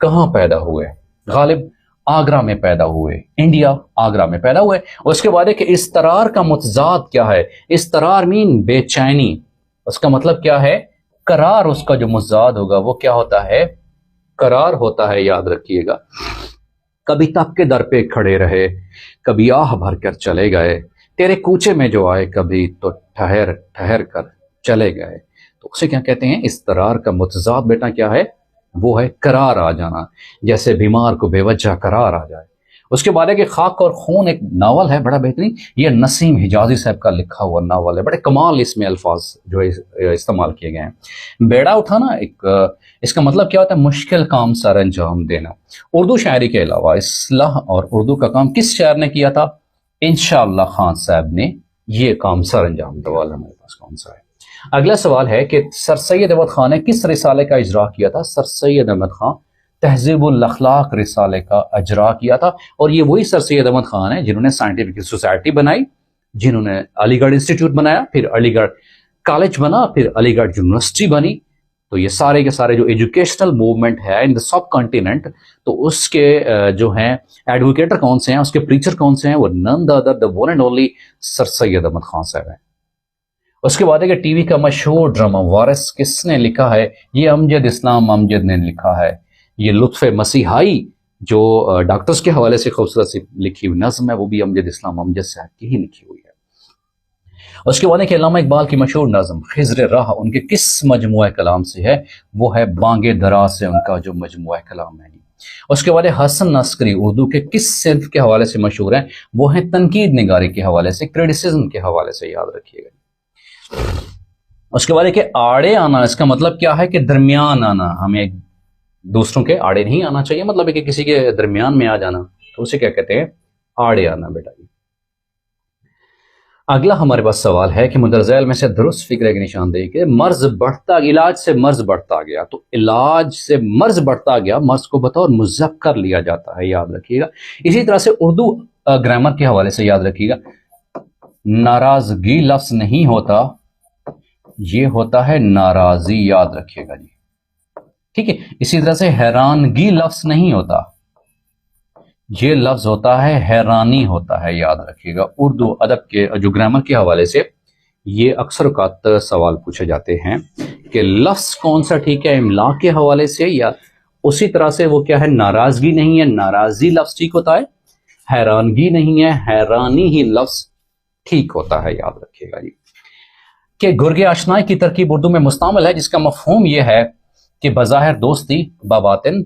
کہاں پیدا ہوئے؟ غالب آگرہ میں پیدا ہوئے، انڈیا آگرہ میں پیدا ہوئے۔ اس کے بعد ہے کہ اضطرار کا متضاد کیا ہے؟ اضطرار مین بے چینی، اس کا مطلب کیا ہے؟ قرار، اس کا جو متضاد ہوگا وہ کیا ہوتا ہے؟ قرار ہوتا ہے، یاد رکھیے گا۔ کبھی تپ کے در پہ کھڑے رہے، کبھی آہ بھر کر چلے گئے، تیرے کوچے میں جو آئے کبھی تو ٹھہر ٹھہر کر چلے گئے۔ تو اسے کیا کہتے ہیں؟ اضطرار کا متضاد بیٹا کیا ہے؟ وہ ہے قرار آ جانا، جیسے بیمار کو بے وجہ قرار آ جائے۔ اس کے بعد ہے کہ خاک اور خون ایک ناول ہے بڑا بہترین، یہ نسیم حجازی صاحب کا لکھا ہوا ناول ہے، بڑے کمال اس میں الفاظ جو استعمال کیے گئے ہیں۔ بیڑا اٹھانا ایک اس کا مطلب کیا ہوتا ہے؟ مشکل کام سر انجام دینا۔ اردو شاعری کے علاوہ اصلاح اور اردو کا کام کس شاعر نے کیا تھا؟ انشاءاللہ خان صاحب نے یہ کام سر انجام دیا۔ ہمارے پاس کون سا ہے؟ اگلا سوال ہے کہ سر سید احمد خان نے کس رسالے کا اجرا کیا تھا؟ سر سید احمد خان تہذیب الاخلاق رسالے کا اجرا کیا تھا، اور یہ وہی سر سید احمد خان ہیں جنہوں نے سائنٹیفک سوسائٹی بنائی، جنہوں نے علی گڑھ انسٹیٹیوٹ بنایا، پھر علی گڑھ کالج بنا، پھر علی گڑھ یونیورسٹی بنی۔ تو یہ سارے کے سارے جو ایجوکیشنل موومنٹ ہے ان دا سب کانٹیننٹ، تو اس کے جو ہیں ایڈوکیٹر کون سے ہیں، اس کے پریچر کون سے ہیں؟ وہ none the other the one and only Sir Syed Ahmed Khan Sahab ہیں۔ اس کے بعد ہے کہ ٹی وی کا مشہور ڈرامہ وارث کس نے لکھا ہے؟ یہ امجد اسلام امجد نے لکھا ہے۔ یہ لطف مسیحائی جو ڈاکٹرز کے حوالے سے خوبصورت سی لکھی ہوئی نظم ہے، وہ بھی امجد اسلام امجد صاحب کی ہی لکھی ہوئی ہے۔ اس کے بعد ہے کہ علامہ اقبال کی مشہور نظم خضر راہ ان کے کس مجموعہ کلام سے ہے؟ وہ ہے بانگ درا سے ان کا جو مجموعہ کلام ہے۔ اس کے بعد حسن عسکری اردو کے کس صنف کے حوالے سے مشہور ہیں؟ وہ ہیں تنقید نگاری کے حوالے سے، کریٹیسزم کے حوالے سے، یاد رکھیے گا۔ اس کے بعد ہے کہ آڑے آنا، اس کا مطلب کیا ہے؟ کہ درمیان آنا، ہمیں دوسروں کے آڑے نہیں آنا چاہیے، مطلب ہے کہ کسی کے درمیان میں آ جانا، تو اسے کیا کہتے ہیں؟ آڑے آنا بیٹا۔ اگلا ہمارے پاس سوال ہے کہ مندرجہ میں سے درست فکر کی نشاندہی کہ مرض بڑھتا، علاج سے مرض بڑھتا گیا، تو علاج سے مرض بڑھتا گیا، مرض کو بطور مذہب کر لیا جاتا ہے، یاد رکھیے گا۔ اسی طرح سے اردو گرامر کے حوالے سے یاد رکھیے گا، ناراضگی لفظ نہیں ہوتا، یہ ہوتا ہے ناراضی، یاد رکھیے گا جی، ٹھیک ہے۔ اسی طرح سے حیرانگی لفظ نہیں ہوتا، یہ لفظ ہوتا ہے حیرانی ہوتا ہے، یاد رکھیے گا۔ اردو ادب کے جو گرامر کے حوالے سے یہ اکثر اوقات سوال پوچھے جاتے ہیں کہ لفظ کون سا ٹھیک ہے، املا کے حوالے سے یا اسی طرح سے وہ کیا ہے؟ ناراضگی نہیں ہے، ناراضی لفظ ٹھیک ہوتا ہے، حیرانگی نہیں ہے، حیرانی ہی لفظ ٹھیک ہوتا ہے، یاد رکھیے گا جی۔ کہ گرگ آشنائی کی ترکیب اردو میں مستعمل ہے، جس کا مفہوم یہ ہے کہ بظاہر دوستی باباطن